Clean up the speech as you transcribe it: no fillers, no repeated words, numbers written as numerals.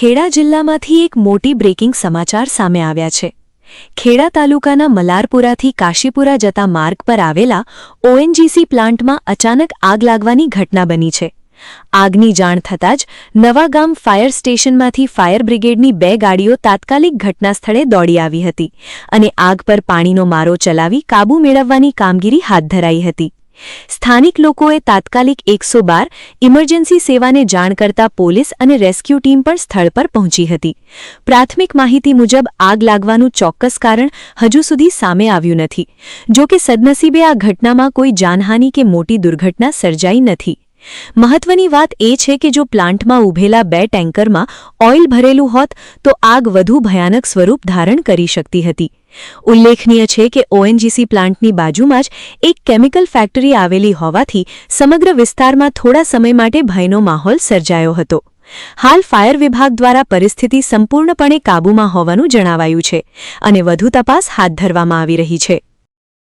ખેડા જિલ્લામાંથી એક મોટી બ્રેકિંગ સમાચાર સામે આવ્યા છે। ખેડા તાલુકાના મલારપુરાથી કાશીપુરા જતા માર્ગ પર આવેલા ઓએનજીસી પ્લાન્ટમાં અચાનક આગ લાગવાની ઘટના બની છે। આગની જાણ થતાં જ નવાગામ ફાયર સ્ટેશનમાંથી ફાયર બ્રિગેડની 2 ગાડીઓ તાત્કાલિક ઘટનાસ્થળે દોડી આવી હતી અને આગ પર પાણીનો મારો ચલાવી કાબૂ મેળવવાની કામગીરી હાથ ધરાઈ હતી। સ્થાનિક લોકોએ તાત્કાલિક 112 ઇમરજન્સી સેવાને જાણ કરતા પોલીસ અને રેસ્ક્યુ ટીમ પણ સ્થળ પર પહોંચી હતી। પ્રાથમિક માહિતી મુજબ આગ લાગવાનું ચોક્કસ કારણ હજુ સુધી સામે આવ્યું નથી। જો કે સદનસીબે આ ઘટનામાં કોઈ જાનહાનિ કે મોટી દુર્ઘટના સર્જાઈ નથી। મહત્વની વાત એ છે કે જો પ્લાન્ટમાં ઊભેલા 2 ટેન્કરમાં ઓઇલ ભરેલું હોત તો આગ વધુ ભયાનક સ્વરૂપ ધારણ કરી શકતી હતી। ઉલ્લેખનીય છે કે ઓએનજીસી પ્લાન્ટની બાજુમાં જ એક કેમિકલ ફેક્ટરી આવેલી હોવાથી સમગ્ર વિસ્તારમાં થોડા સમય માટે ભયનો માહોલ સર્જાયો હતો। હાલ ફાયર વિભાગ દ્વારા પરિસ્થિતિ સંપૂર્ણપણે કાબૂમાં હોવાનું જણાવાયું છે અને વધુ તપાસ હાથ ધરવામાં આવી રહી છે।